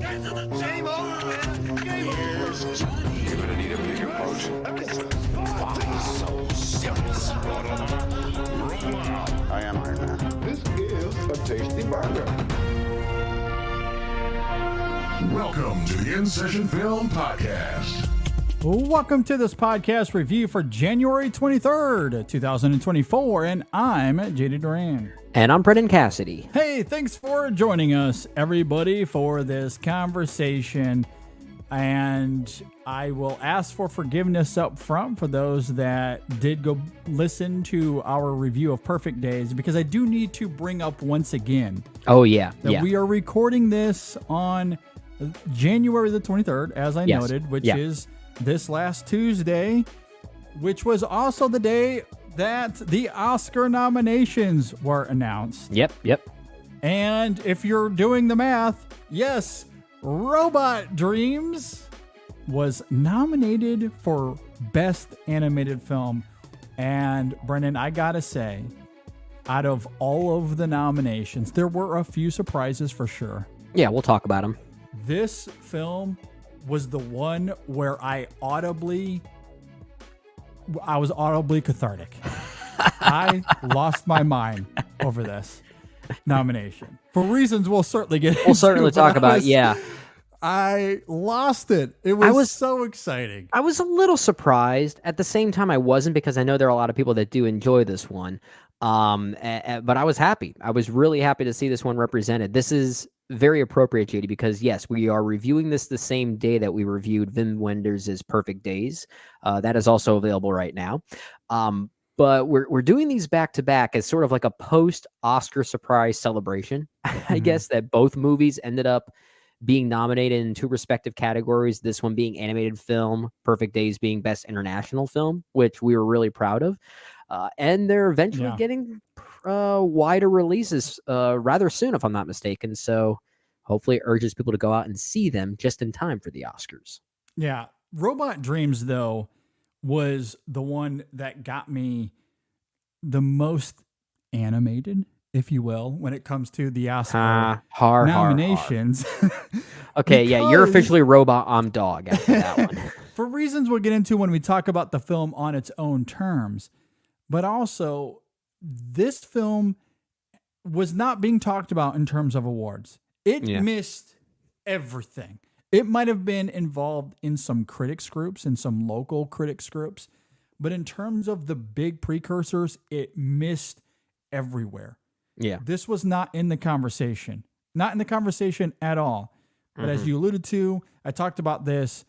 Game over, man. Game over. You're gonna need a bigger boat. Why so serious? I am Iron Man. This is a tasty burger. Welcome to the In Session Film Podcast. Welcome to this podcast review for January 23rd, 2024, and I'm JD Duran. And I'm Brendan Cassidy. Hey, thanks for joining us, everybody, for this conversation. And I will ask for forgiveness up front for those that did go listen to our review of Perfect Days, because I do need to bring up once again Oh, yeah. that we are recording this on January the 23rd, as I noted, which is this last Tuesday, which was also the day that the Oscar nominations were announced. Yep. And if you're doing the math, yes, Robot Dreams was nominated for Best Animated Film. And Brendan, I gotta say, out of all of the nominations, there were a few surprises for sure. Yeah, we'll talk about them. This film was the one where I was audibly cathartic. I lost my mind over this nomination for reasons we'll certainly get into. We'll certainly talk about, I lost it. It was so exciting. I was a little surprised. At the same time, I wasn't, because I know there are a lot of people that do enjoy this one. But I was happy. I was really happy to see this one represented. This is very appropriate, JD, because yes, we are reviewing this the same day that we reviewed Wim Wenders' Perfect Days. That is also available right now. But we're doing these back to back as sort of like a post-Oscar surprise celebration. I guess that both movies ended up being nominated in two respective categories. This one being animated film, Perfect Days being best international film, which we were really proud of. And they're eventually getting wider releases rather soon, if I'm not mistaken. So hopefully it urges people to go out and see them just in time for the Oscars. Yeah. Robot Dreams, though, was the one that got me the most animated, if you will, when it comes to the Oscar nominations. Okay, yeah, you're officially robot, I'm dog after that one. For reasons we'll get into when we talk about the film on its own terms. But also, this film was not being talked about in terms of awards. It missed everything. It might have been involved in some critics groups, in some local critics groups. But in terms of the big precursors, it missed everywhere. Yeah. This was not in the conversation. Not in the conversation at all. But as you alluded to, I talked about this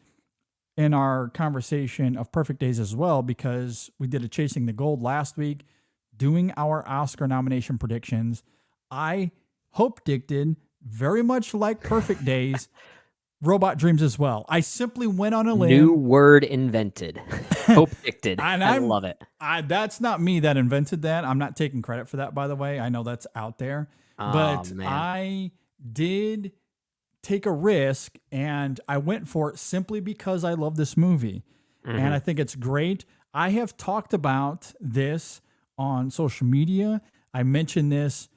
in our conversation of Perfect Days as well, because we did a Chasing the Gold last week, doing our Oscar nomination predictions. I hope-dicted, very much like Perfect Days, Robot Dreams as well. I simply went on a limb. New word invented. Hope-dicted. I love it. That's not me that invented that. I'm not taking credit for that, by the way. I know that's out there. But man. I did take a risk, and I went for it simply because I love this movie. And I think it's great. I have talked about this on social media. I mentioned this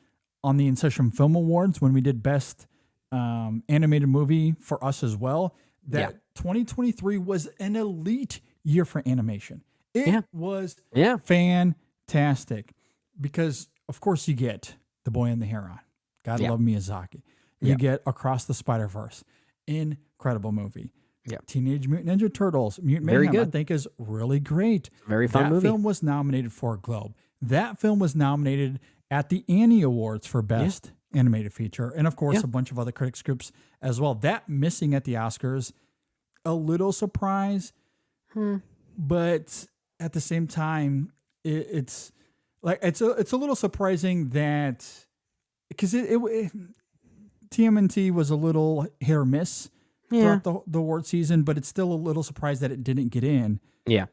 on the In Session Film Awards when we did Best Animated Movie for us as well, that 2023 was an elite year for animation. It was fantastic because, of course, you get The Boy and the Heron. Gotta love Miyazaki. You get Across the Spider-Verse. Incredible movie. Yeah. Teenage Mutant Ninja Turtles. Mutant Mayhem, I think, is really great. Very fun movie. That film was nominated for a Globe. That film was nominated at the Annie Awards for Best Animated Feature. And, of course, a bunch of other critics groups as well. That missing at the Oscars, a little surprise. But at the same time, it's a little surprising that, because TMNT was a little hit or miss throughout the award season, but it's still a little surprised that it didn't get in. Yeah.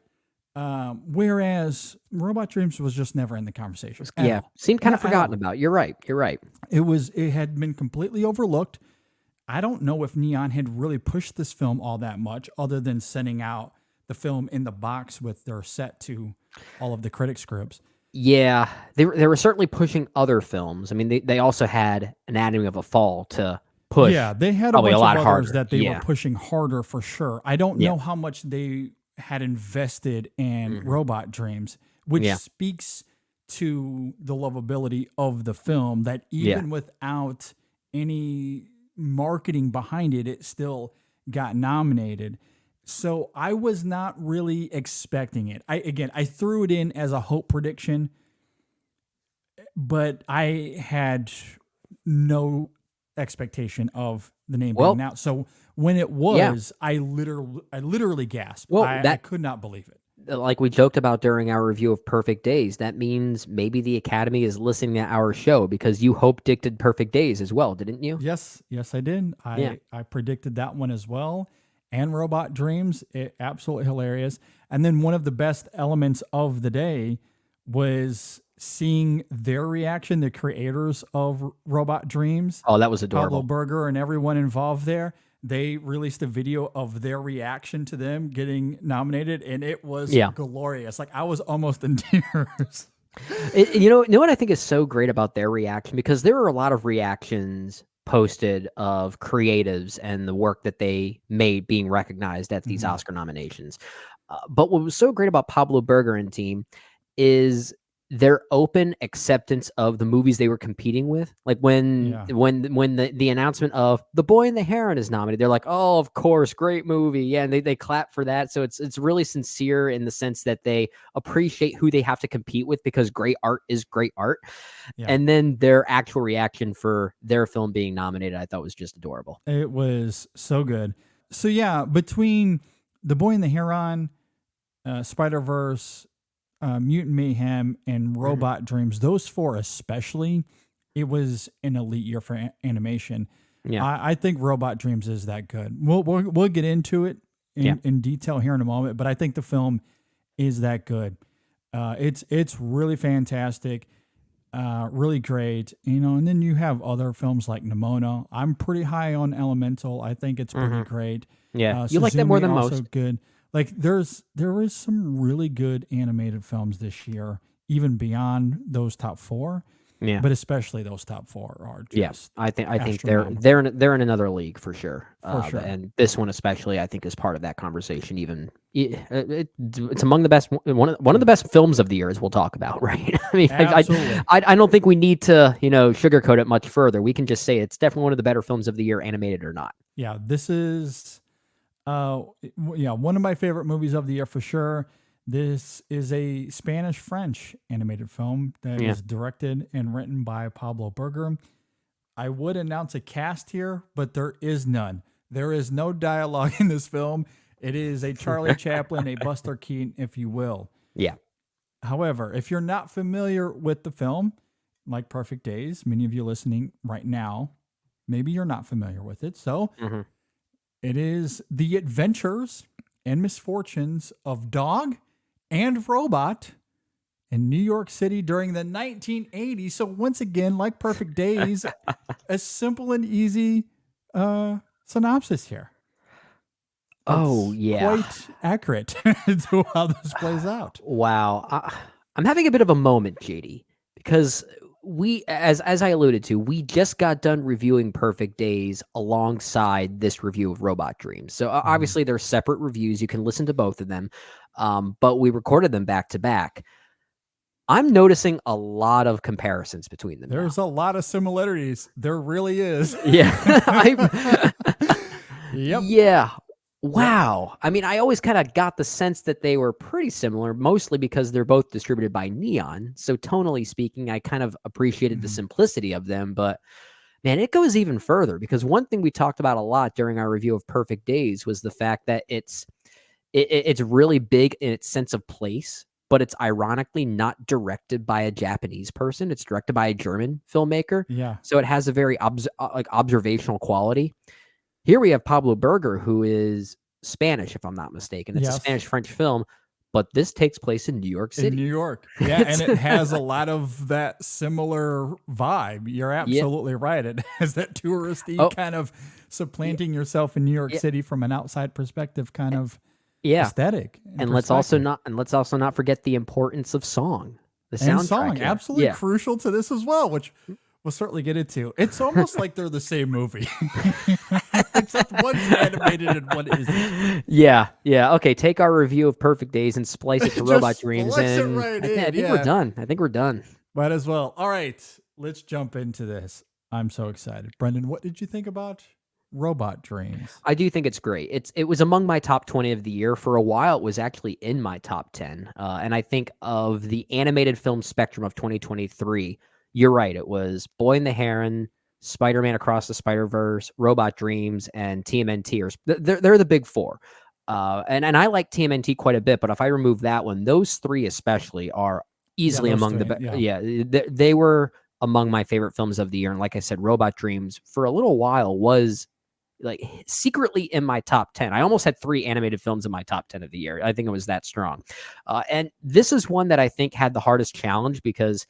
Whereas Robot Dreams was just never in the conversation. Seemed kind of forgotten about. You're right. It had been completely overlooked. I don't know if Neon had really pushed this film all that much, other than sending out the film in the box with their set to all of the critics groups. Yeah, they were certainly pushing other films. I mean, they also had Anatomy of a Fall to push. Yeah, they had a probably bunch a lot of others harder. that they Yeah. were pushing harder for sure. I don't Yeah. know how much they had invested in Mhm. Robot Dreams, which Yeah. speaks to the lovability of the film, that Yeah. even without any marketing behind it, it still got nominated. So I was not really expecting it. I threw it in as a hope prediction, but I had no expectation of the name being Well, announced. So when it yeah. was, I literally gasped. Well, I could not believe it. like we joked about during our review of Perfect Days, that means maybe the Academy is listening to our show because you hope dicted Perfect Days as well, didn't you? Yes, I did. Yeah. I predicted that one as well. And Robot Dreams, absolutely hilarious. And then one of the best elements of the day was seeing their reaction, the creators of Robot Dreams, Oh, that was Pablo adorable. Berger and everyone involved there. They released a video of their reaction to them getting nominated, and it was Yeah. glorious. Like I was almost in tears. You know what I think is so great about their reaction, because there were a lot of reactions posted of creatives and the work that they made being recognized at these Mhm. Oscar nominations. But what was so great about Pablo Berger and team is their open acceptance of the movies they were competing with. Like Yeah. when the announcement of The Boy and the Heron is nominated, they're like, "Oh, of course, great movie." Yeah, and they clap for that. So it's really sincere in the sense that they appreciate who they have to compete with, because great art is great art. Yeah. And then their actual reaction for their film being nominated, I thought was just adorable. It was so good. So yeah, between The Boy and the Heron, Spider-Verse, Mutant Mayhem, and Robot Dreams, those four especially, it was an elite year for animation. Yeah. I think Robot Dreams is that good. We'll get into it in detail here in a moment, but I think the film is that good. It's really fantastic, really great. And then you have other films like Nimona. I'm pretty high on Elemental. I think it's pretty great. Yeah. You like that more Suzumi than also most. good. Like there is some really good animated films this year, even beyond those top four. Yeah. But especially those top four are just I think astronomical. they're in another league for sure. Sure. And this one especially, I think, is part of that conversation. Even it's among the best one of the best films of the year, as we'll talk about, right? I mean, Absolutely. I don't think we need to sugarcoat it much further. We can just say it's definitely one of the better films of the year, animated or not. Yeah, this is one of my favorite movies of the year for sure. This is a Spanish-French animated film that is directed and written by Pablo Berger. I would announce a cast here, but there is none. There is no dialogue in this film. It is a Charlie Chaplin, a Buster Keaton, if you will. Yeah. However, if you're not familiar with the film, like Perfect Days, many of you listening right now, maybe you're not familiar with it. So it is the adventures and misfortunes of Dog and Robot in New York City during the 1980s. So once again, like Perfect Days, a simple and easy synopsis here. It's quite accurate to how this plays out. Wow. I'm having a bit of a moment, JD, because we, as I alluded to, we just got done reviewing Perfect Days alongside this review of Robot Dreams. So obviously they're separate reviews. You can listen to both of them, but we recorded them back to back. I'm noticing a lot of comparisons between them. There's a lot of similarities. There really is. Yeah. Yep. Yeah. Wow. I mean, I always kind of got the sense that they were pretty similar, mostly because they're both distributed by Neon. So tonally speaking, I kind of appreciated the simplicity of them. But man, it goes even further, because one thing we talked about a lot during our review of Perfect Days was the fact that it's really big in its sense of place, but it's ironically not directed by a Japanese person. It's directed by a German filmmaker. Yeah. So it has a very observational quality. Here we have Pablo Berger, who is Spanish, if I'm not mistaken. It's a Spanish-French film, but this takes place in New York City. In New York. Yeah, and it has a lot of that similar vibe. You're absolutely right. It has that touristy kind of supplanting yourself in New York City from an outside perspective kind of aesthetic. And let's also not forget the importance of song. The soundtrack. Absolutely crucial to this as well, which we'll certainly get into. It's almost like they're the same movie, except one's animated and one isn't. Yeah. Okay, take our review of Perfect Days and splice it to Just Robot Dreams, splice it and right I in, think yeah. we're done. I think we're done. Might as well. All right, let's jump into this. I'm so excited. Brendan, what did you think about Robot Dreams? I do think it's great. It was among my top 20 of the year. For a while, it was actually in my top 10. And I think of the animated film spectrum of 2023, you're right. It was Boy and the Heron, Spider-Man Across the Spider-Verse, Robot Dreams, and TMNT. They're the big four. And I like TMNT quite a bit, but if I remove that one, those three especially are easily those among three, the best. yeah. Yeah, they were among my favorite films of the year. And like I said, Robot Dreams for a little while was like secretly in my top 10. I almost had 3 animated films in my top 10 of the year. I think it was that strong. And this is one that I think had the hardest challenge because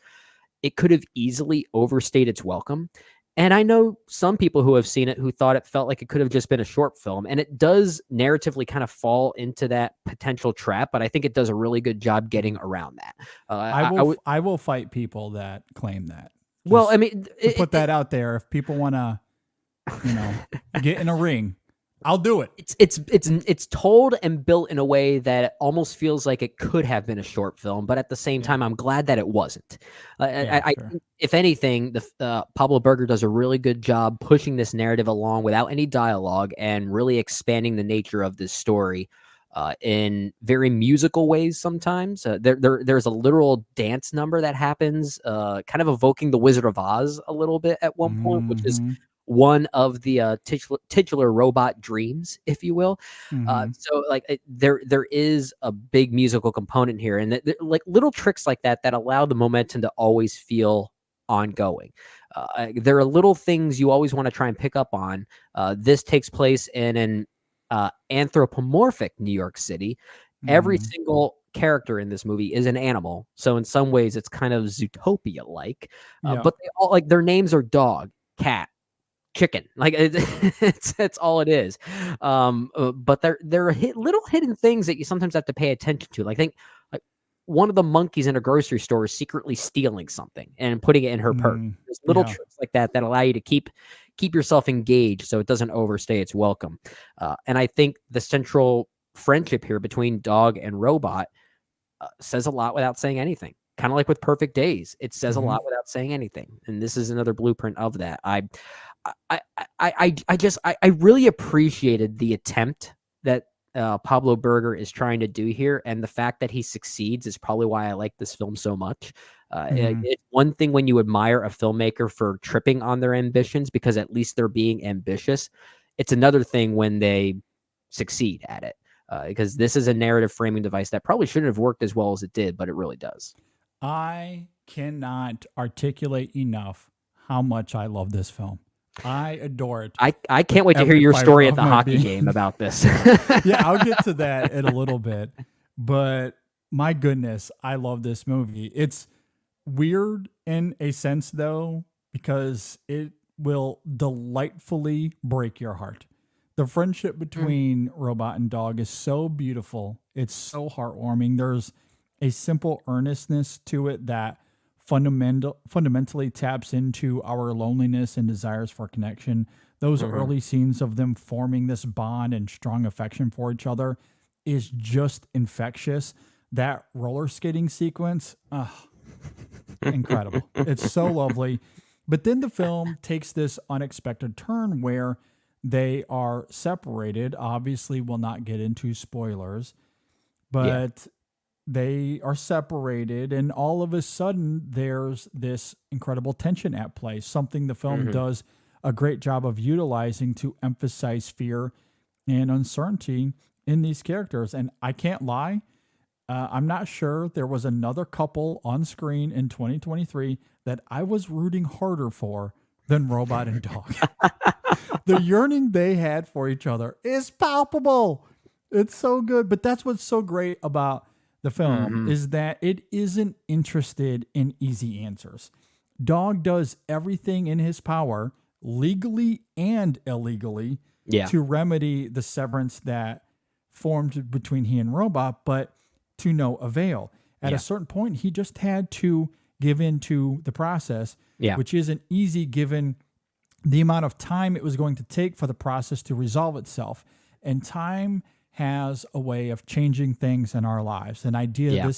it could have easily overstayed its welcome. And I know some people who have seen it who thought it felt like it could have just been a short film. And it does narratively kind of fall into that potential trap, but I think it does a really good job getting around that. I will fight people that claim that. Well, Just I mean, to put that out there, if people want to, get in a ring, I'll do it. It's told and built in a way that almost feels like it could have been a short film, but at the same time, I'm glad that it wasn't. I sure. think if anything, the Pablo Berger does a really good job pushing this narrative along without any dialogue and really expanding the nature of this story in very musical ways. Sometimes there's a literal dance number that happens, kind of evoking the Wizard of Oz a little bit at one point, which is Mhm. one of the titular robot dreams, if you will. Mhm. So like there is a big musical component here, and like little tricks like that allow the momentum to always feel ongoing. There are little things you always want to try and pick up on. This takes place in an anthropomorphic New York City. Every Mhm. single character in this movie is an animal, so in some ways it's kind of Zootopia like. Yeah. But they all like their names are dog, cat, chicken. Like it's all it is. But there are little hidden things that you sometimes have to pay attention to. Like think like one of the monkeys in a grocery store is secretly stealing something and putting it in her purse. There's little Yeah. tricks like that allow you to keep yourself engaged so it doesn't overstay its welcome. And I think the central friendship here between dog and robot says a lot without saying anything. Kind of like with Perfect Days, it says a Mhm. lot without saying anything, and this is another blueprint of that. I really appreciated the attempt that Pablo Berger is trying to do here, and the fact that he succeeds is probably why I like this film so much. Mhm. It's one thing when you admire a filmmaker for tripping on their ambitions because at least they're being ambitious. It's another thing when they succeed at it. Because this is a narrative framing device that probably shouldn't have worked as well as it did, but it really does. I cannot articulate enough how much I love this film. I adore it. I can't wait to hear Every your fiber story at of the my hockey being. game about this. Yeah, I'll get to that in a little bit. But my goodness, I love this movie. It's weird in a sense, though, because it will delightfully break your heart. The friendship between robot and dog is so beautiful. It's so heartwarming. There's a simple earnestness to it that fundamentally taps into our loneliness and desires for connection. Those early scenes of them forming this bond and strong affection for each other is just infectious. That roller skating sequence, incredible. It's so lovely. But then the film takes this unexpected turn where they are separated. Obviously, we'll not get into spoilers, but they are separated, and all of a sudden, there's this incredible tension at play. Something the film does a great job of utilizing to emphasize fear and uncertainty in these characters. And I can't lie, I'm not sure there was another couple on screen in 2023 that I was rooting harder for than Robot and Dog. The yearning they had for each other is palpable. It's so good. But that's what's so great about the film is that it isn't interested in easy answers. Dog does everything in his power, legally and illegally, to remedy the severance that formed between he and Robot, but to no avail. At a certain point, he just had to give in to the process Yeah. which isn't easy given the amount of time it was going to take for the process to resolve itself. And time has a way of changing things in our lives. An idea Yeah.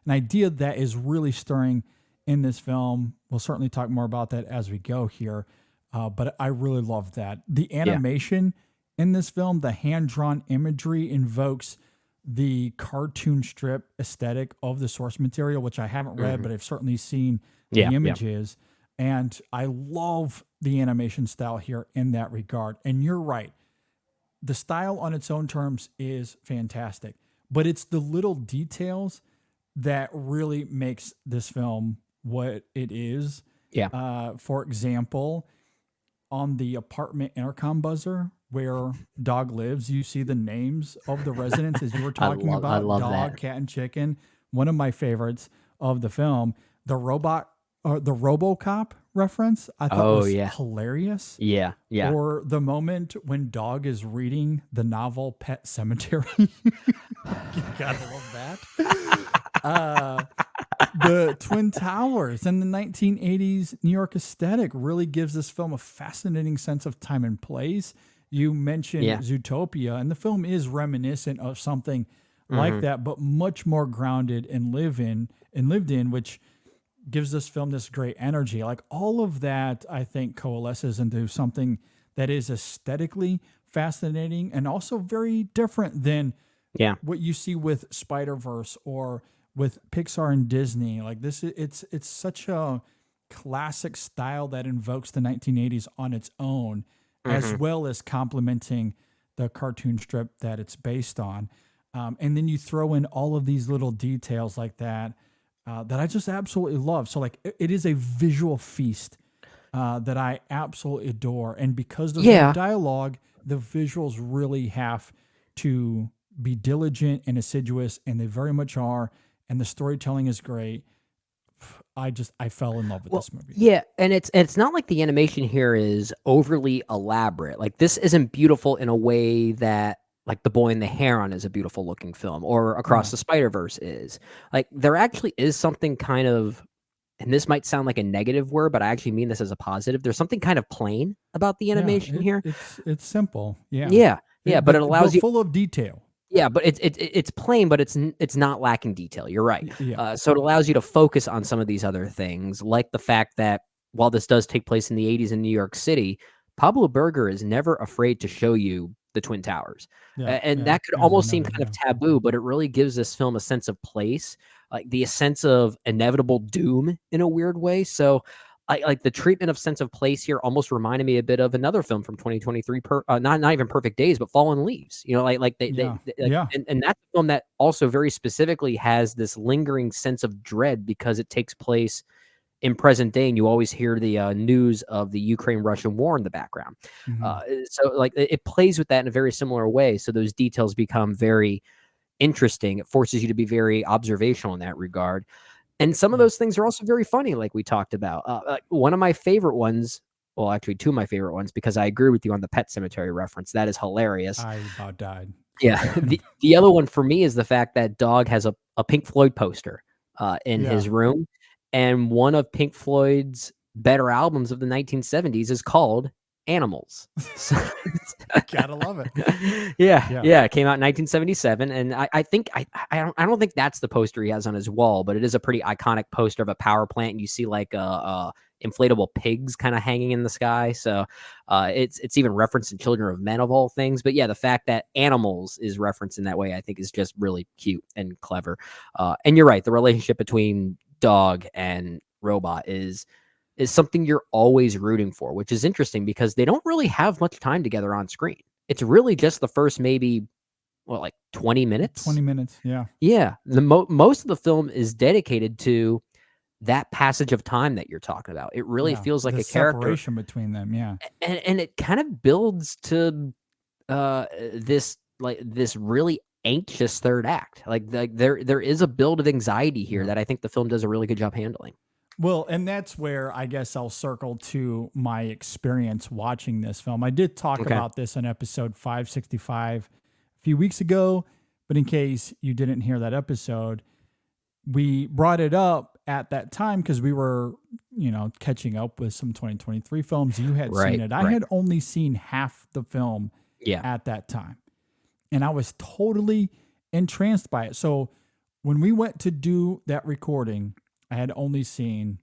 an idea that is really stirring in this film. We'll certainly talk more about that as we go here. But I really love that. The animation in this film, the hand-drawn imagery invokes the cartoon strip aesthetic of the source material, which I haven't read, but I've certainly seen the Yeah, yeah. images. And I love the animation style here in that regard. And you're right. The style on its own terms is fantastic, but it's the little details that really makes this film what it is. Yeah. For example, on the apartment intercom buzzer where Dog lives, you see the names of the residents as you were talking I about, love Dog, that. Cat, and Chicken. One of my favorites of the film, the RoboCop reference, I thought was hilarious. Yeah. Yeah. Or the moment when Dog is reading the novel Pet Cemetery. You gotta love that. The Twin Towers and the 1980s New York aesthetic really gives this film a fascinating sense of time and place. You mentioned Zootopia, and the film is reminiscent of something like that, but much more grounded and lived in, which gives this film this great energy. Like all of that, I think coalesces into something that is aesthetically fascinating and also very different than what you see with Spider-Verse or with Pixar and Disney. Like this, it's such a classic style that invokes the 1980s on its own, as well as complementing the cartoon strip that it's based on. And then you throw in all of these little details like that, that I just absolutely love. So like it is a visual feast that I absolutely adore. And because there's no dialogue, the visuals really have to be diligent and assiduous, and they very much are. And the storytelling is great. I fell in love with this movie. Yeah, and it's not like the animation here is overly elaborate. Like this isn't beautiful in a way that like The Boy and the Heron is a beautiful looking film, or Across the Spider-Verse is. Like there actually is something kind of, and this might sound like a negative word, but I actually mean this as a positive. There's something kind of plain about the animation here. It's simple. Yeah. Yeah, but it allows you full of detail. Yeah, but it's plain, but it's not lacking detail. You're right. Yeah. So it allows you to focus on some of these other things, like the fact that while this does take place in the 80s in New York City, Pablo Berger is never afraid to show you the Twin Towers. And that could almost seem kind of taboo, but it really gives this film a sense of place, like the sense of inevitable doom in a weird way. So like the treatment of sense of place here almost reminded me a bit of another film from 2023, not even Perfect Days, but Fallen Leaves. You know, and that's a film that also very specifically has this lingering sense of dread because it takes place in present day, and you always hear the news of the Ukraine-Russian war in the background. So like it plays with that in a very similar way. So those details become very interesting. It forces you to be very observational in that regard. And some of those things are also very funny, like we talked about. One of my favorite ones, well, actually two of my favorite ones, because I agree with you on the Pet Cemetery reference. That is hilarious. I about died. Yeah. The other one for me is the fact that Dog has a Pink Floyd poster in his room. And one of Pink Floyd's better albums of the 1970s is called Animals. So, gotta love it. Yeah. It came out in 1977, and I think I don't think that's the poster he has on his wall, but it is a pretty iconic poster of a power plant. And you see like inflatable pigs kind of hanging in the sky. So it's even referenced in Children of Men of all things. But yeah, the fact that Animals is referenced in that way, I think, is just really cute and clever. And you're right, the relationship between Dog and Robot is something you're always rooting for, which is interesting because they don't really have much time together on screen. It's really just the first maybe, like 20 minutes? 20 minutes, yeah. Yeah. Most of the film is dedicated to that passage of time that you're talking about. It really feels like the a character. separation between them, yeah. And it kind of builds to this really anxious third act. Like there is a build of anxiety here that I think the film does a really good job handling. Well, and that's where I guess I'll circle to my experience watching this film. I did talk about this in episode 565 a few weeks ago, but in case you didn't hear that episode, we brought it up at that time, because we were, catching up with some 2023 films. You had Right, seen it. I right. had only seen half the film Yeah. at that time. And I was totally entranced by it. So when we went to do that recording, I had only seen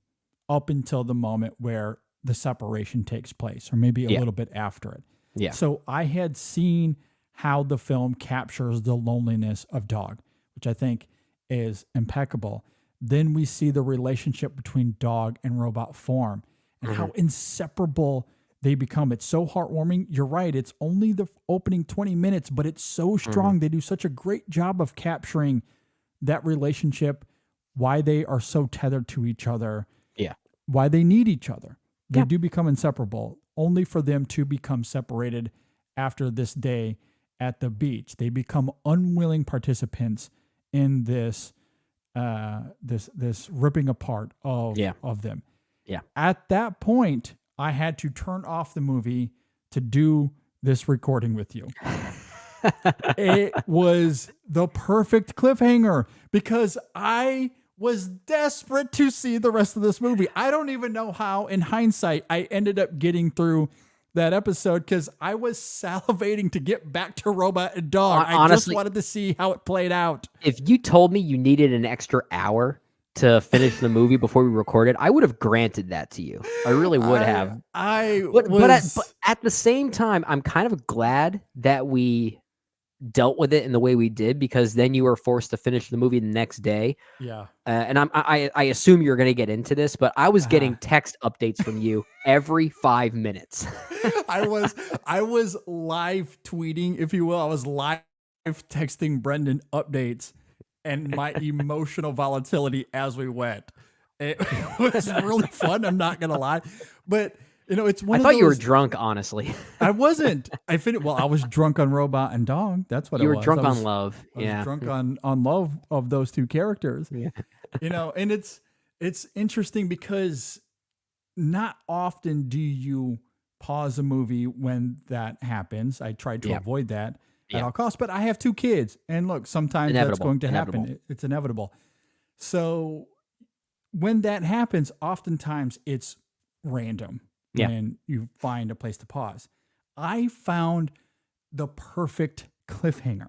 up until the moment where the separation takes place, or maybe a Yeah. little bit after it. Yeah. So I had seen how the film captures the loneliness of Dog, which I think is impeccable. Then we see the relationship between Dog and robot form and how inseparable they become. It's so heartwarming. You're right. It's only the opening 20 minutes, but it's so strong. They do such a great job of capturing that relationship, why they are so tethered to each other, Yeah. why they need each other. They Yeah. do become inseparable, only for them to become separated after this day at the beach. They become unwilling participants in this this ripping apart of them. Yeah. At that point, I had to turn off the movie to do this recording with you. It was the perfect cliffhanger because I was desperate to see the rest of this movie. I don't even know how, in hindsight, I ended up getting through that episode because I was salivating to get back to Robot and Dog. I Honestly, just wanted to see how it played out. if you told me you needed an extra hour to finish the movie before we recorded, I would have granted that to you. I really would have. But at the same time, I'm kind of glad that we dealt with it in the way we did, because then you were forced to finish the movie the next day. Yeah. And I assume you're going to get into this, but I was getting text updates from you every 5 minutes. I was live tweeting, if you will. I was live texting Brendan updates and my emotional volatility as we went. It was really fun. I'm not gonna lie, but it's one. I thought you were drunk, honestly. I wasn't. I was drunk on Robot and Dog. That's what you I were was. drunk on love. I was drunk on love of those two characters. Yeah. And it's interesting because not often do you pause a movie when that happens. I tried to avoid that at all costs, but I have two kids, and look, sometimes that's going to happen. It's inevitable. So when that happens, oftentimes it's random when you find a place to pause. I found the perfect cliffhanger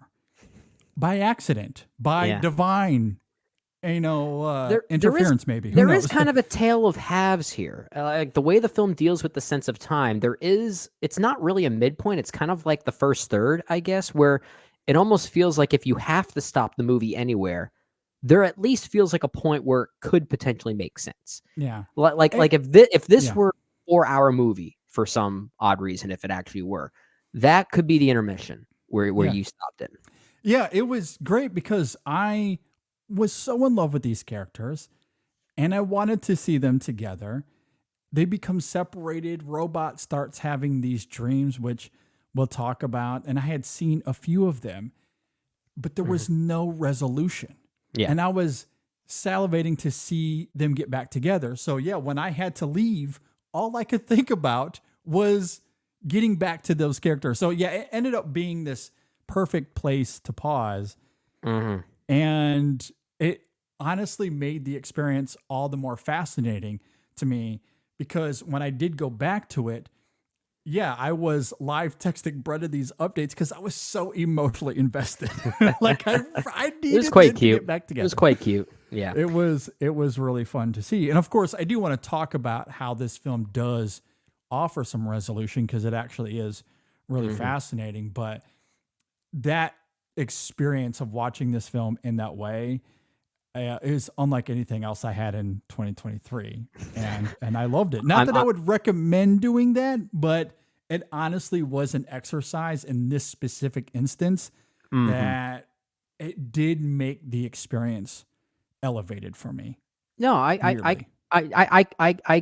by accident, by divine, interference, maybe. Who There knows? is kind of a tale of halves here. Like the way the film deals with the sense of time, it's not really a midpoint. It's kind of like the first third, I guess, where it almost feels like if you have to stop the movie anywhere, there at least feels like a point where it could potentially make sense. Yeah. Like if this were a 4-hour movie for some odd reason, if it actually were, that could be the intermission where you stopped it. Yeah, it was great because I was so in love with these characters and I wanted to see them together. They become separated. Robot starts having these dreams, which we'll talk about. And I had seen a few of them, but there was no resolution. Yeah. And I was salivating to see them get back together. So when I had to leave, all I could think about was getting back to those characters. So it ended up being this perfect place to pause. And it honestly made the experience all the more fascinating to me because when I did go back to it, I was live texting Brenda these updates because I was so emotionally invested. Like I needed it was quite them cute. to get back together. It was quite cute. Yeah. It was really fun to see. And of course, I do want to talk about how this film does offer some resolution because it actually is really fascinating. But that experience of watching this film in that way is unlike anything else I had in 2023. And I loved it. Not that I would recommend doing that, but it honestly was an exercise in this specific instance that it did make the experience elevated for me. No, I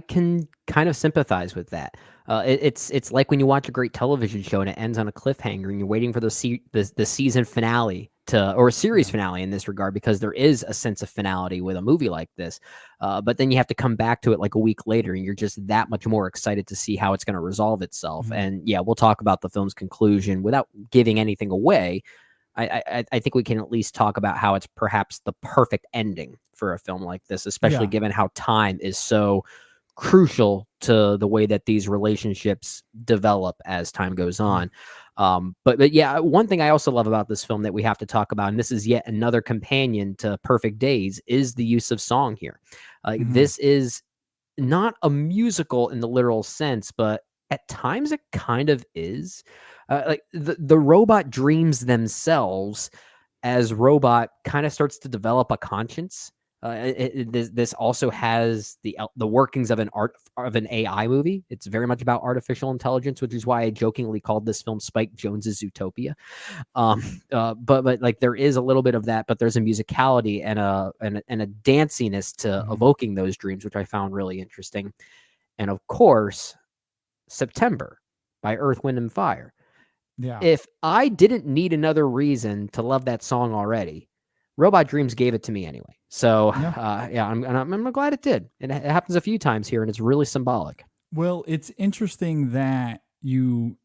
can kind of sympathize with that. It's like when you watch a great television show and it ends on a cliffhanger and you're waiting for the season finale or a series finale in this regard, because there is a sense of finality with a movie like this. But then you have to come back to it like a week later and you're just that much more excited to see how it's going to resolve itself. And we'll talk about the film's conclusion without giving anything away. I think we can at least talk about how it's perhaps the perfect ending for a film like this, especially Yeah. given how time is so crucial to the way that these relationships develop as time goes on. But yeah, one thing I also love about this film that we have to talk about, and this is yet another companion to Perfect Days, is the use of song here. This is not a musical in the literal sense, but at times it kind of is. Like the robot dreams themselves as robot kind of starts to develop a conscience. This also has the workings of an AI movie. It's very much about artificial intelligence, which is why I jokingly called this film Spike Jonze's Zootopia. But like there is a little bit of that, but there's a musicality and a danciness to evoking those dreams, which I found really interesting. And of course, September by Earth, Wind, and Fire. Yeah. If I didn't need another reason to love that song already, Robot Dreams gave it to me anyway. So yeah, I'm glad it did. And it happens a few times here, and it's really symbolic. Well, it's interesting that you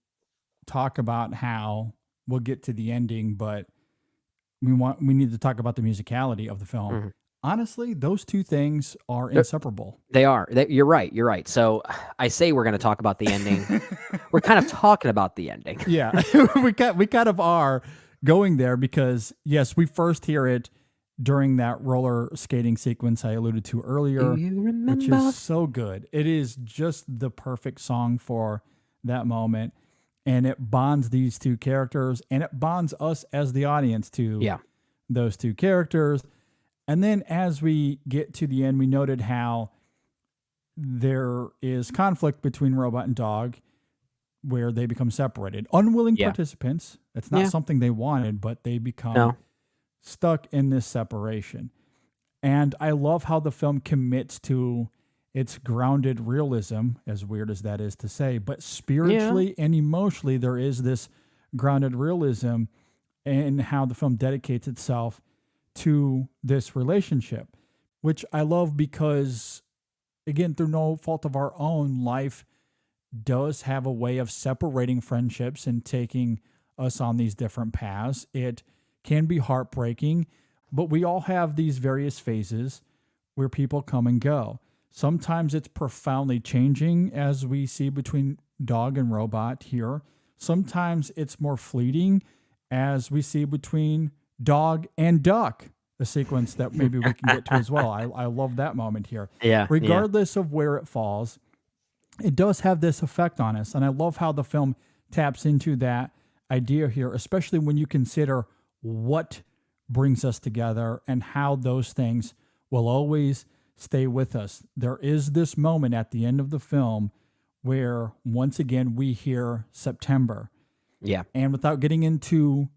talk about how we'll get to the ending, but we need to talk about the musicality of the film. Honestly, those two things are inseparable. They are. You're right. You're right. So I say we're going to talk about the ending. We're kind of talking about the ending. Yeah, we kind of are going there because yes, we first hear it during that roller skating sequence I alluded to earlier, which is so good. It is just the perfect song for that moment, and it bonds these two characters, and it bonds us as the audience to those two characters. And then as we get to the end, we noted how there is conflict between robot and dog where they become separated. Unwilling participants. It's not something they wanted, but they become stuck in this separation. And I love how the film commits to its grounded realism, as weird as that is to say, but spiritually and emotionally, there is this grounded realism in how the film dedicates itself to this relationship, which I love because, again, through no fault of our own, life does have a way of separating friendships and taking us on these different paths. It can be heartbreaking, but we all have these various phases where people come and go. Sometimes it's profoundly changing, as we see between dog and robot here. Sometimes it's more fleeting, as we see between dog and duck, a sequence that maybe we can get to as well. I love that moment here. Regardless of where it falls, it does have this effect on us. And I love how the film taps into that idea here, especially when you consider what brings us together and how those things will always stay with us. There is this moment at the end of the film where once again we hear September. Yeah. And without getting into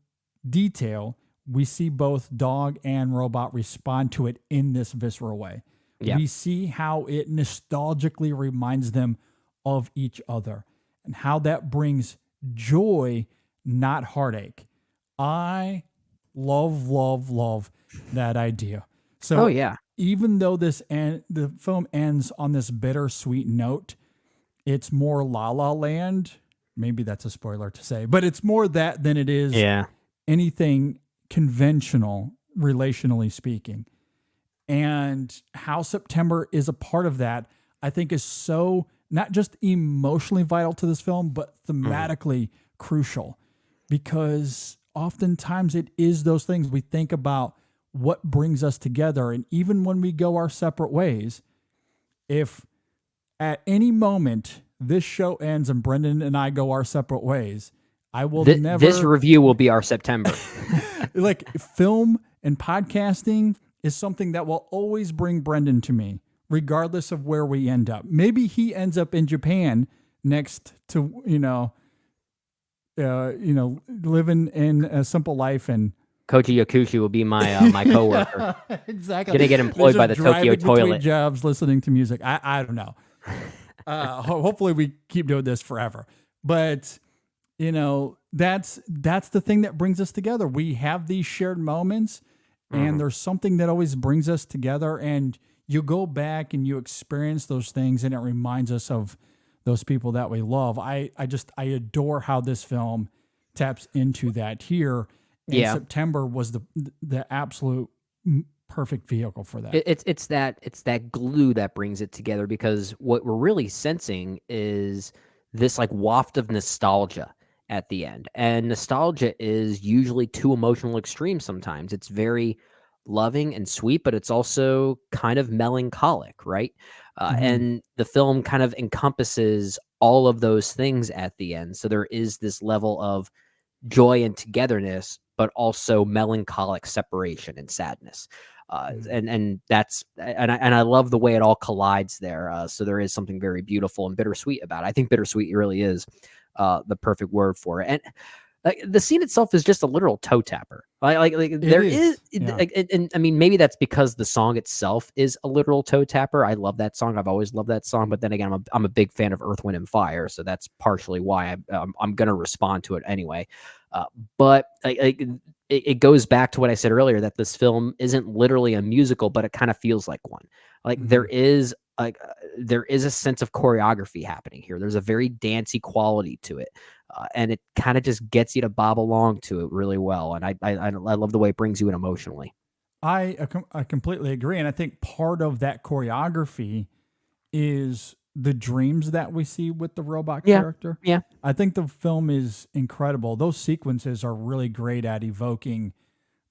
detail, we see both dog and robot respond to it in this visceral way. Yeah. We see how it nostalgically reminds them of each other and how that brings joy, not heartache. I love that idea. So even though the film ends on this bittersweet note, it's more La La Land. Maybe that's a spoiler to say, but it's more that than it is anything conventional, relationally speaking. And how September is a part of that, I think, is so not just emotionally vital to this film, but thematically crucial, because oftentimes it is those things we think about what brings us together. And even when we go our separate ways, if at any moment this show ends and Brendan and I go our separate ways, I will never. This review will be our September. Like, film and podcasting is something that will always bring Brendan to me, regardless of where we end up. Maybe he ends up in Japan next to, living in a simple life, and Koji Yakushi will be my my coworker. Exactly. Gonna get employed by the Tokyo toilet. Jobs, listening to music. I don't know. Hopefully we keep doing this forever. But that's the thing that brings us together. We have these shared moments, and there's something that always brings us together. And you go back and you experience those things, and it reminds us of those people that we love. I adore how this film taps into that here. And Yeah. September was the absolute perfect vehicle for that. It's that glue that brings it together, because what we're really sensing is this like waft of nostalgia at the end. And nostalgia is usually two emotional extremes sometimes. It's very loving and sweet, but it's also kind of melancholic, right? Mhm. And the film kind of encompasses all of those things at the end. So there is this level of joy and togetherness, but also melancholic separation and sadness. Mhm. And I love the way it all collides there. So there is something very beautiful and bittersweet about it. I think bittersweet really is the perfect word for it. And the scene itself is just a literal toe tapper. Like It there is, is. Yeah. and I mean, maybe that's because the song itself is a literal toe tapper. I love that song. I've always loved that song. But then again, I'm a big fan of Earth, Wind, and Fire, so that's partially why I'm going to respond to it anyway. But it goes back to what I said earlier, that this film isn't literally a musical, but it kind of feels like one. Like Mhm. there is a sense of choreography happening here. There's a very dancey quality to it. And it kind of just gets you to bob along to it really well. And I love the way it brings you in emotionally. I completely agree, and I think part of that choreography is the dreams that we see with the robot Yeah. character. Yeah. I think the film is incredible. Those sequences are really great at evoking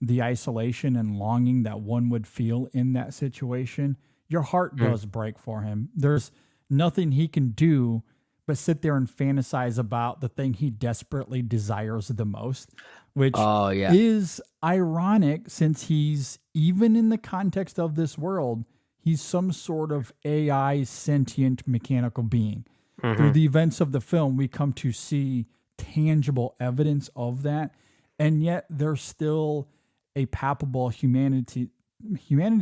the isolation and longing that one would feel in that situation. Your heart Mm. does break for him. There's nothing he can do but sit there and fantasize about the thing he desperately desires the most, which Oh yeah. is ironic since he's, even in the context of this world, he's some sort of AI sentient mechanical being. Through Hmm. the events of the film, we come to see tangible evidence of that, and yet there's still a palpable humanity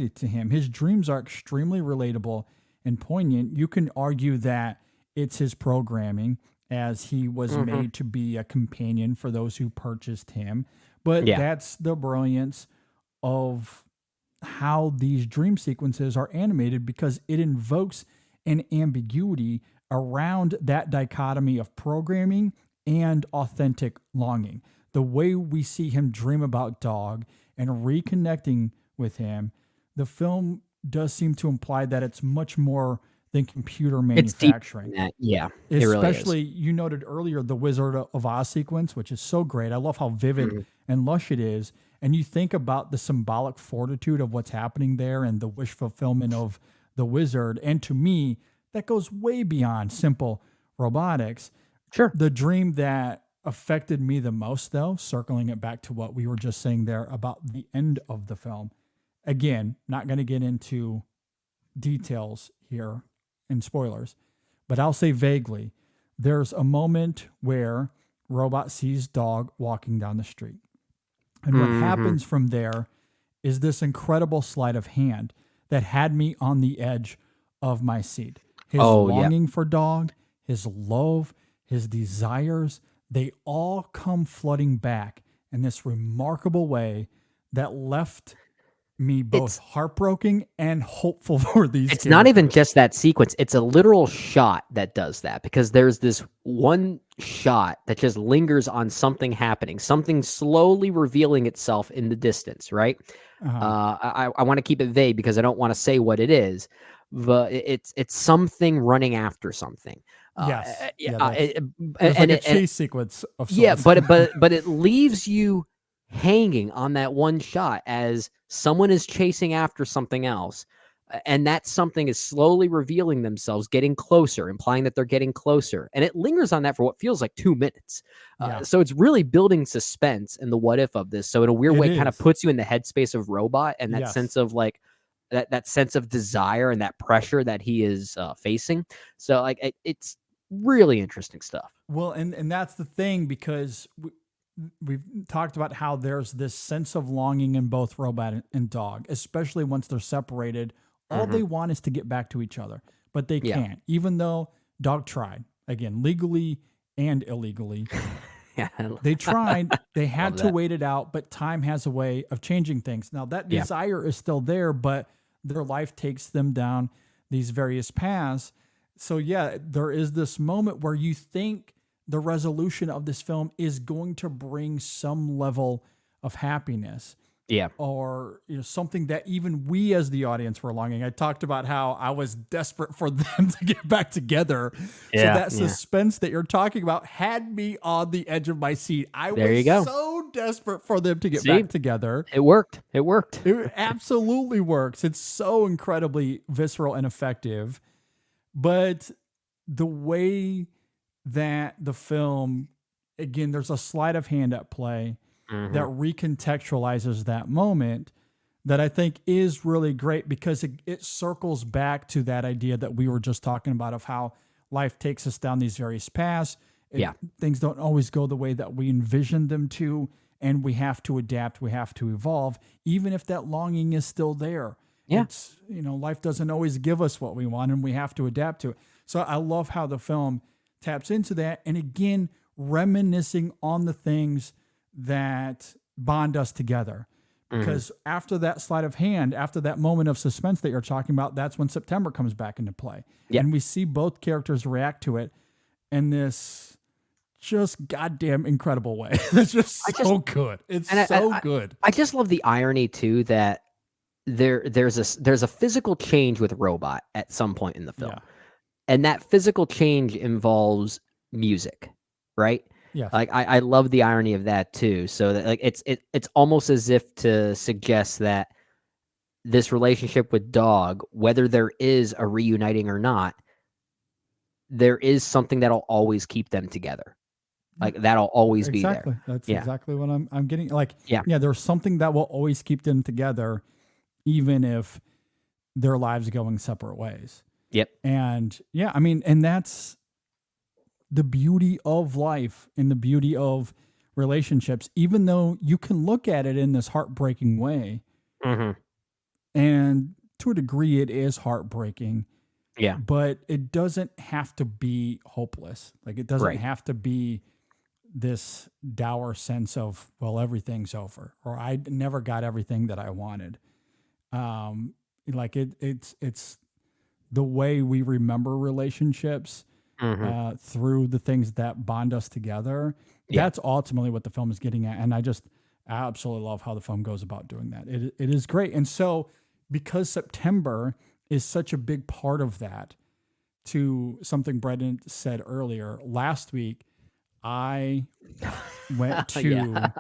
to him. His dreams are extremely relatable and poignant. You can argue that it's his programming, as he was Hmm. made to be a companion for those who purchased him, but Yeah. that's the brilliance of how these dream sequences are animated, because it invokes an ambiguity around that dichotomy of programming and authentic longing. The way we see him dream about Dog and reconnecting with him, the film does seem to imply that it's much more than computer It's deep in manufacturing. that. Yeah. It really is. Especially, you noted earlier the Wizard of Oz sequence, which is so great. I love how vivid Mhm. and lush it is. And you think about the symbolic fortitude of what's happening there and the wish fulfillment of the wizard. And to me, that goes way beyond simple robotics. Sure. The dream that affected me the most, though, circling it back to what we were just saying there about the end of the film. Again, not going to get into details here and spoilers, but I'll say vaguely, there's a moment where Robot sees Dog walking down the street. And what Hmm. happens from there is this incredible sleight of hand that had me on the edge of my seat. His Oh yeah. longing for Dog, his love, his desires, they all come flooding back in this remarkable way that left me both It's heartbroken and hopeful for these It's not even characters. just that sequence, it's a literal shot that does that, because there's this one shot that just lingers on something happening, something slowly revealing itself in the distance, right? Uh-huh. I wanna keep it vague because I don't wanna say what it is, but it's something running after something. Yes. Yeah, Yeah, that's it there's like and a it chase sequence of yeah, sorts. but it leaves you hanging on that one shot as someone is chasing after something else, and that something is slowly revealing themselves, getting closer, implying that they're getting closer, and it lingers on that for what feels like 2 minutes. Yeah, So it's really building suspense in the what if of this. So in a weird it way, it kind of is. puts you in the headspace of Robot, and that Yes. sense of like that sense of desire and that pressure that he is facing. So like it's really interesting stuff. Well, and that's the thing, because we've talked about how there's this sense of longing in both Robot and Dog, especially once they're separated. All Hmm. they want is to get back to each other, but they Yeah. can't, even though Dog tried, again, legally and illegally. Yeah. They tried, they Love had to that. wait it out, but time has a way of changing things. Now, that Yeah. desire is still there, but their life takes them down these various paths. So, yeah, there is this moment where you think the resolution of this film is going to bring some level of happiness, Yeah. or something that even we as the audience were longing. I talked about how I was desperate for them to get back together. So that suspense that you're talking about had me on the edge of my seat. I There was you go. so desperate for them to get See? back together. It worked. It worked. It absolutely works. It's so incredibly visceral and effective. But the way that the film, again, there's a sleight of hand at play that recontextualizes that moment that I think is really great, because it circles back to that idea that we were just talking about of how life takes us down these various paths. Things don't always go the way that we envisioned them to, and we have to adapt, we have to evolve, even if that longing is still there. Yeah. It's, life doesn't always give us what we want, and we have to adapt to it. So I love how the film taps into that. And again, reminiscing on the things that bond us together. Because after that sleight of hand, after that moment of suspense that you're talking about, that's when September comes back into play. Yeah. And we see both characters react to it in this just goddamn incredible way. That's just so good. It's so good. I just love the irony too that there's a physical change with Robot at some point in the film. Yeah. And that physical change involves music, right? Yes. Like I love the irony of that too. So that like it's almost as if to suggest that this relationship with Dog, whether there is a reuniting or not, there is something that'll always keep them together. Like that'll always be there. That's exactly what I'm getting. Like, Yeah. There's something that will always keep them together, even if their lives going separate ways. Yep. And and that's the beauty of life and the beauty of relationships, even though you can look at it in this heartbreaking way. And to a degree, it is heartbreaking. Yeah. But it doesn't have to be hopeless. Like, it doesn't have to be this dour sense of, well, everything's over, or I never got everything that I wanted. It's the way we remember relationships through the things that bond us together. That's ultimately what the film is getting at. And I absolutely love how the film goes about doing that. It is great. And so because September is such a big part of that, to something Brendan said earlier, last week, I went to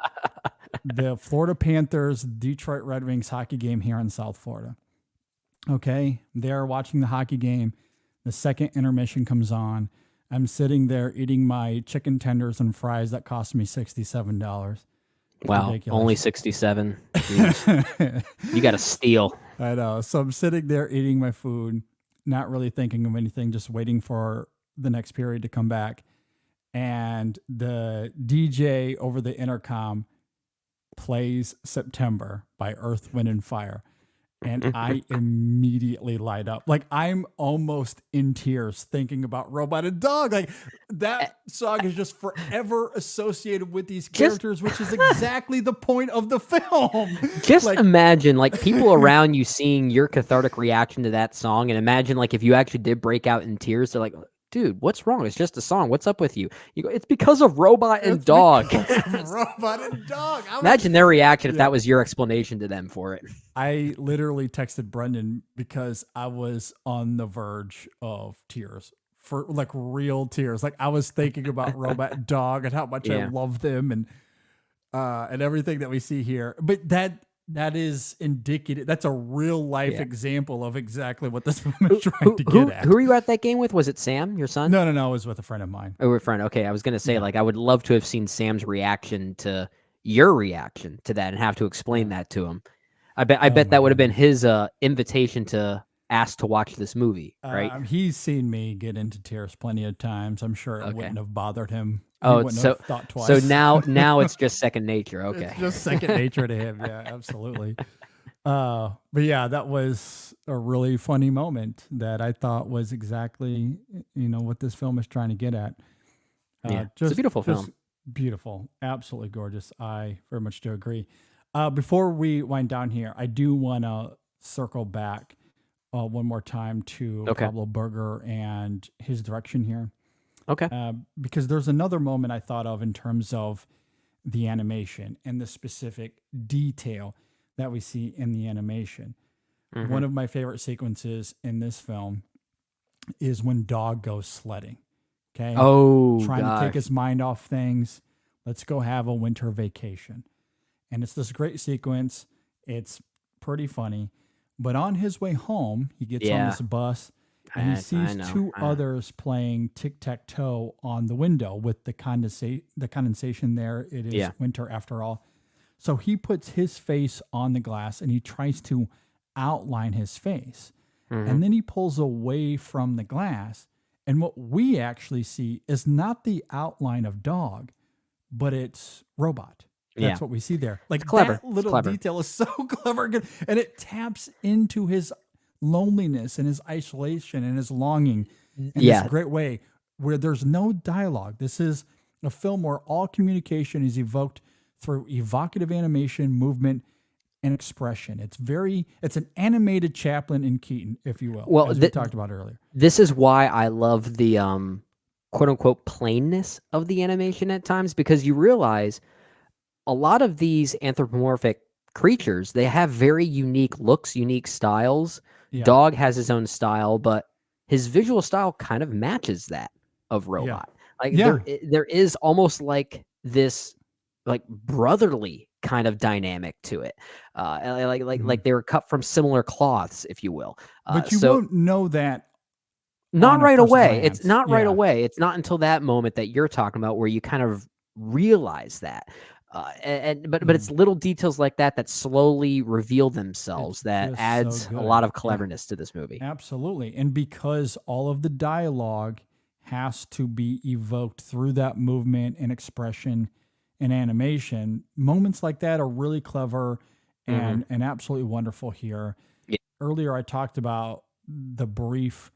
the Florida Panthers Detroit Red Wings hockey game here in South Florida. Okay. They're watching the hockey game. The second intermission comes on. I'm sitting there eating my chicken tenders and fries that cost me $67. Wow. Ridiculous. Only 67. You got to steal. I know. So I'm sitting there eating my food, not really thinking of anything, just waiting for the next period to come back. And the DJ over the intercom plays September by Earth, Wind, and Fire. And I immediately light up. Like, I'm almost in tears thinking about Robot and Dog. Like, that song is just forever associated with these characters, which is exactly the point of the film. Just imagine, like, people around you seeing your cathartic reaction to that song, and imagine, like, if you actually did break out in tears, they're like, dude, what's wrong? It's just a song. What's up with you? You go, it's because of Robot and Dog. Robot and Dog. Imagine their reaction if that was your explanation to them for it. I literally texted Brendan because I was on the verge of tears, for like real tears. Like, I was thinking about Robot and Dog and how much I love them, and everything that we see here. But that is indicative. That's a real life example of exactly what this film is trying to get at. Who were you at that game with? Was it Sam, your son? No. It was with a friend of mine. Oh, a friend. Okay. I was going to say, like, I would love to have seen Sam's reaction to your reaction to that and have to explain that to him. I bet that would have been his invitation to ask to watch this movie, right? He's seen me get into tears plenty of times. I'm sure it wouldn't have bothered him. Oh, so thought twice. So now it's just second nature. Okay. It's just second nature to him. Yeah, absolutely. But yeah, that was a really funny moment that I thought was exactly, what this film is trying to get at. It's a beautiful film. Beautiful. Absolutely gorgeous. I very much do agree. Before we wind down here, I do want to circle back one more time to Pablo Berger and his direction here. Okay. Because there's another moment I thought of in terms of the animation and the specific detail that we see in the animation. One of my favorite sequences in this film is when Dog goes sledding. Okay. Oh, Trying to take gosh. his mind off things. Let's go have a winter vacation. And it's this great sequence. It's pretty funny. But on his way home, he gets on this bus and he I sees know. two others playing tic-tac-toe on the window with the condensation there. It is winter after all. So he puts his face on the glass and he tries to outline his face. And then he pulls away from the glass. And what we actually see is not the outline of Dog, but it's Robot. That's what we see there. Like It's clever. that little It's clever. detail is so clever. And it taps into his loneliness and his isolation and his longing in this great way where there's no dialogue. This is a film where all communication is evoked through evocative animation, movement, and expression. It's an animated Chaplin and Keaton, if you will, Well, as we talked about earlier. This is why I love the quote unquote plainness of the animation at times, because you realize a lot of these anthropomorphic creatures, they have very unique looks, unique styles. Yeah. Dog has his own style, but his visual style kind of matches that of Robot. There is almost like this like brotherly kind of dynamic to it. Like they were cut from similar cloths, if you will. But you won't know that not on a right first away. glance. It's not right Yeah. away. It's not until that moment that you're talking about where you kind of realize that. But it's little details like that that slowly reveal themselves It's that just adds so a good. lot of Yeah. cleverness to this movie. Absolutely. And because all of the dialogue has to be evoked through that movement and expression and animation, moments like that are really clever and absolutely wonderful here. Yeah. Earlier, I talked about the brief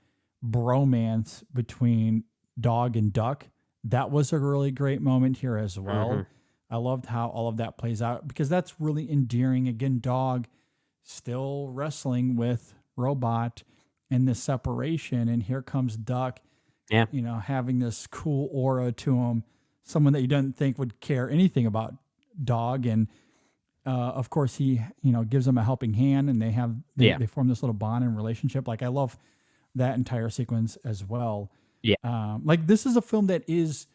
bromance between Dog and Duck. That was a really great moment here as well. I loved how all of that plays out because that's really endearing. Again, Dog still wrestling with Robot and this separation. And here comes Duck, having this cool aura to him, someone that you didn't think would care anything about Dog. And of course, he, gives him a helping hand and they form this little bond and relationship. Like I love that entire sequence as well. Yeah. Like this is a film that is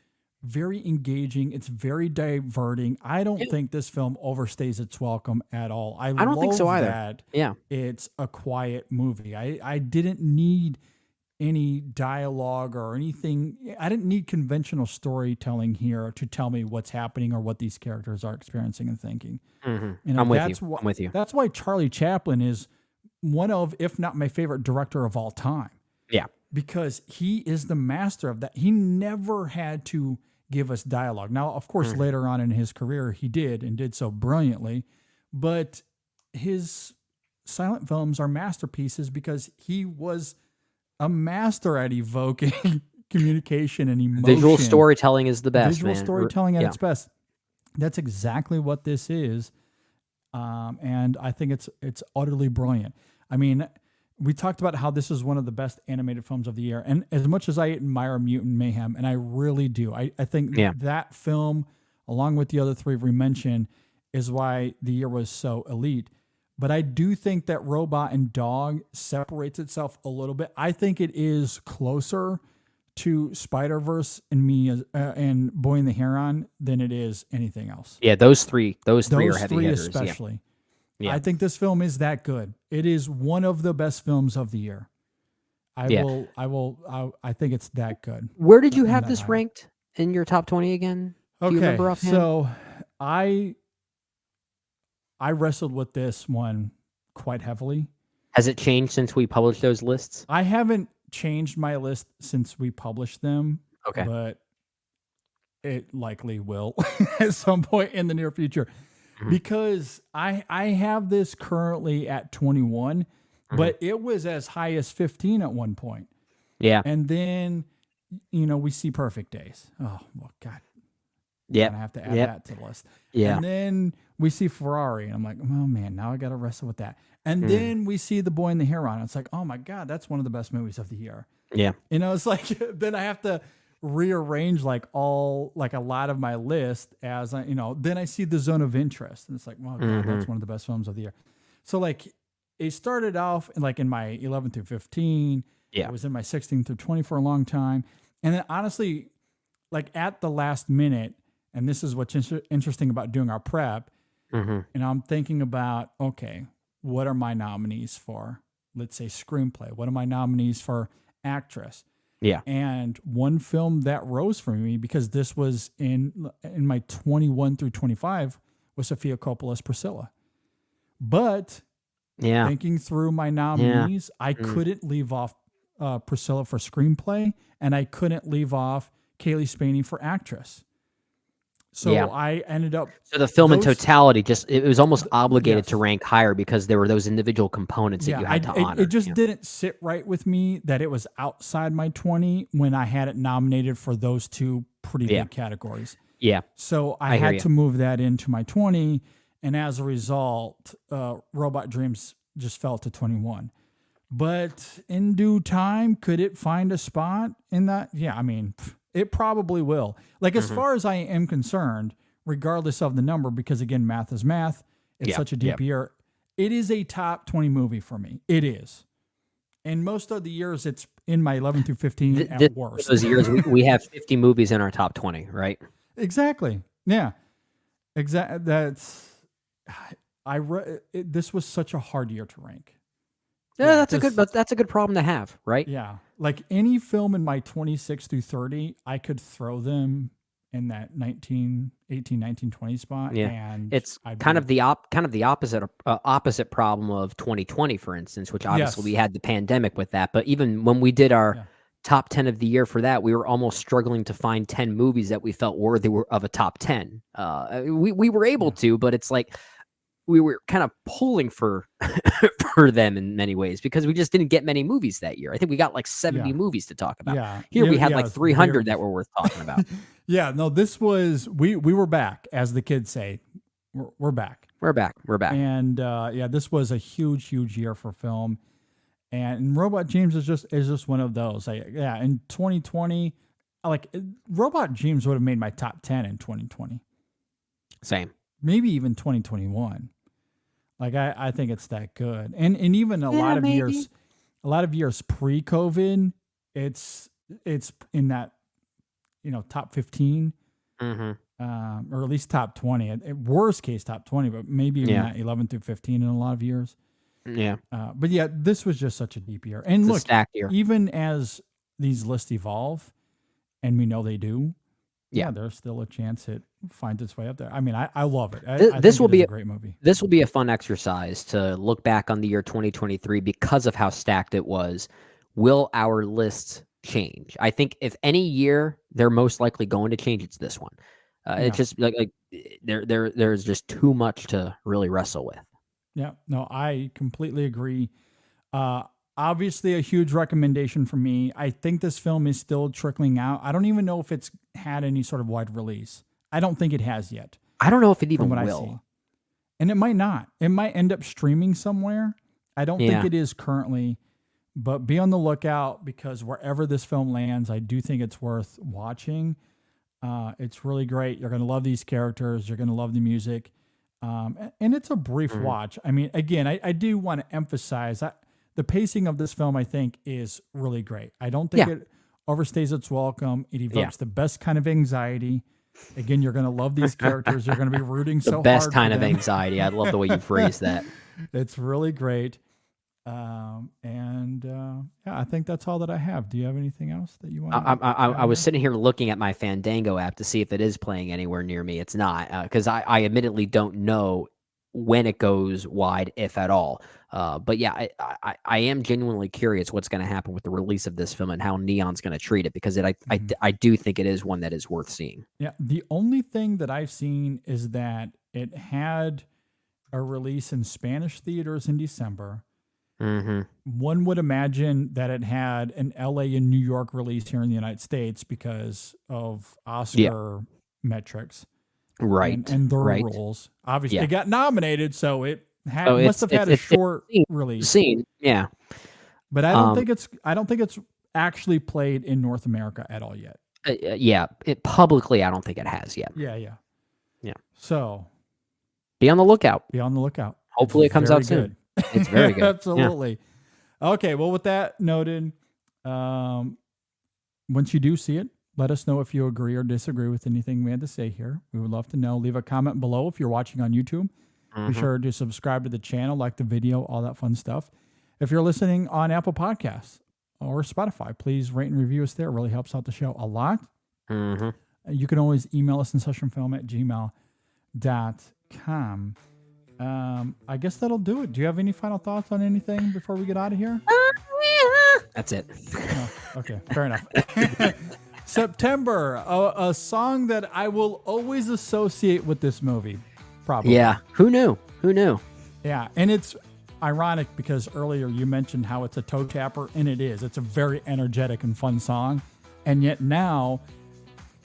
very engaging. It's very diverting. I don't think this film overstays its welcome at all. I don't think so either. That Yeah. it's a quiet movie. I didn't need any dialogue or anything. I didn't need conventional storytelling here to tell me what's happening or what these characters are experiencing and thinking. I'm with you. I'm with you. That's why Charlie Chaplin is one of, if not my favorite director of all time. Yeah. Because he is the master of that. He never had to give us dialogue. Now, of course, later on in his career, he did so brilliantly, but his silent films are masterpieces because he was a master at evoking communication and emotion. Visual storytelling is the best, Visual man. storytelling at its best. That's exactly what this is. And I think it's utterly brilliant. I mean, we talked about how this is one of the best animated films of the year. And as much as I admire Mutant Mayhem, and I really do, I think that film, along with the other three we mentioned, is why the year was so elite. But I do think that Robot and Dog separates itself a little bit. I think it is closer to Spider-Verse and Boy and the Heron than it is anything else. Yeah, those three are heavy hitters. Especially. Yeah. I think this film is that good. It is one of the best films of the year. I think it's that good. Where did you have this ranked in your top 20 again? Do you remember offhand? So I wrestled with this one quite heavily. Has it changed since we published those lists? I haven't changed my list since we published them. Okay. But it likely will at some point in the near future. Because I have this currently at 21, but it was as high as 15 at one point. Yeah. And then, we see Perfect Days. Oh, well, God. Yeah. I have to add that to the list. Yeah. And then we see Ferrari, and I'm like, oh, man, now I got to wrestle with that. And then we see The Boy and the Heron. It's like, oh, my God, that's one of the best movies of the year. Yeah. It's like, then I have to rearrange like a lot of my list as I, then I see The Zone of Interest, and it's like, well, God, that's one of the best films of the year. So like, it started off like in my 11 through 15. Yeah. It was in my 16 through 20 for a long time, and then honestly, like at the last minute, and this is what's interesting about doing our prep. And I'm thinking about, okay, what are my nominees for, let's say, screenplay? What are my nominees for actress? Yeah. And one film that rose for me, because this was in my 21 through 25, was Sofia Coppola's Priscilla. But thinking through my nominees, I couldn't leave off Priscilla for screenplay, and I couldn't leave off Kaylee Spaney for actress. So I ended up. So the film in totality, it was almost obligated to rank higher because there were those individual components that you had to honor. It just didn't sit right with me that it was outside my 20 when I had it nominated for those two pretty big categories. Yeah. So I had to move that into my 20, and as a result, Robot Dreams just fell to 21. But in due time, could it find a spot in that? Yeah, I mean, it probably will. Like, as far as I am concerned, regardless of the number, because again, math is math. It's such a deep year. It is a top 20 movie for me. It is. And most of the years, it's in my 11 through 15 at worst. Those years, we have 50 movies in our top 20, right? Exactly. Yeah. Exactly. This was such a hard year to rank. Yeah, that's a good problem to have, right? Yeah. Like any film in my 26 through 30, I could throw them in that 18, 19, 20 spot. Yeah. And it's kind of the opposite problem of 2020, for instance, which obviously we had the pandemic with that. But even when we did our top 10 of the year for that, we were almost struggling to find 10 movies that we felt worthy of a top 10. We were able to, but it's like, we were kind of pulling for for them in many ways because we just didn't get many movies that year. I think we got like 70 movies to talk about. Yeah. Here we had like 300 that were worth talking about. No, this was, we were back, as the kids say. We're back. We're back. And this was a huge, huge year for film. And Robot Dreams is just one of those. In 2020, like Robot Dreams would have made my top 10 in 2020. Same. Maybe even 2021. Like I think it's that good. And even a lot of years pre-COVID, it's in that, top 15, or at least top 20. At worst case, top 20, but maybe even that 11 through 15 in a lot of years. Yeah. But this was just such a deep year. And look, stacked year. Even as these lists evolve, and we know they do, there's still a chance it finds its way up there. I mean, I love it. This will be a great movie. This will be a fun exercise to look back on the year 2023 because of how stacked it was. Will our lists change? I think if any year they're most likely going to change, it's this one. It's just like there's just too much to really wrestle with. Yeah, no, I completely agree. Obviously, a huge recommendation for me. I think this film is still trickling out. I don't even know if it's had any sort of wide release. I don't think it has yet. I don't know if it even will. I see. And it might not. It might end up streaming somewhere. I don't think it is currently, but be on the lookout because wherever this film lands, I do think it's worth watching. It's really great. You're going to love these characters. You're going to love the music. And it's a brief watch. I mean, again, I do want to emphasize that the pacing of this film, I think, is really great. I don't think it overstays its welcome. It evokes the best kind of anxiety. Again, you're going to love these characters. You're going to be rooting so hard. The best kind of anxiety. I love the way you phrase that. It's really great. I think that's all that I have. Do you have anything else that you want? I was sitting here looking at my Fandango app to see if it is playing anywhere near me. It's not, because I admittedly don't know when it goes wide, if at all. But yeah, I am genuinely curious what's going to happen with the release of this film and how Neon's going to treat it, because I do think it is one that is worth seeing. Yeah, the only thing that I've seen is that it had a release in Spanish theaters in December. One would imagine that it had an LA and New York release here in the United States because of Oscar metrics. Right. And their rules. Obviously, it got nominated, so it must have had a short release. Yeah. But I don't think it's actually played in North America at all yet. Yeah, publicly, I don't think it has yet. Yeah. Yeah. So Be on the lookout. be on the lookout. Hopefully, It's it comes very out soon. good. It's very good. Yeah. Absolutely. Okay. Well, with that noted, once you do see it, let us know if you agree or disagree with anything we had to say here. We would love to know. Leave a comment below if you're watching on YouTube. Be sure to subscribe to the channel, like the video, all that fun stuff. If you're listening on Apple Podcasts or Spotify, please rate and review us there. It really helps out the show a lot. You can always email us in sessionfilm@gmail.com. I guess that'll do it. Do you have any final thoughts on anything before we get out of here? That's it. No. Okay, fair enough. September, a song that I will always associate with this movie, probably. Yeah. Who knew? Who knew? Yeah, and it's ironic because earlier you mentioned how it's a toe tapper, and it is. It's a very energetic and fun song, and yet now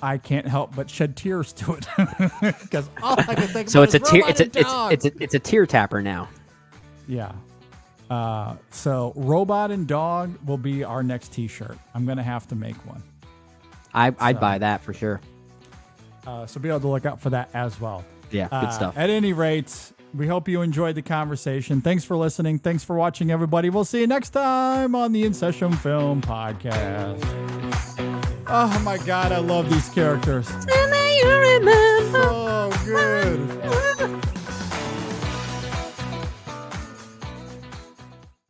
I can't help but shed tears to it because all I can think So about it's a is tear. Robot and Dog. It's a tear tapper now. Yeah. So Robot and Dog will be our next T-shirt. I'm gonna have to make one. I'd buy that for sure. So be able to look out for that as well. Yeah, good stuff. At any rate, we hope you enjoyed the conversation. Thanks for listening. Thanks for watching, everybody. We'll see you next time on the In Session Film Podcast. Oh my God, I love these characters. So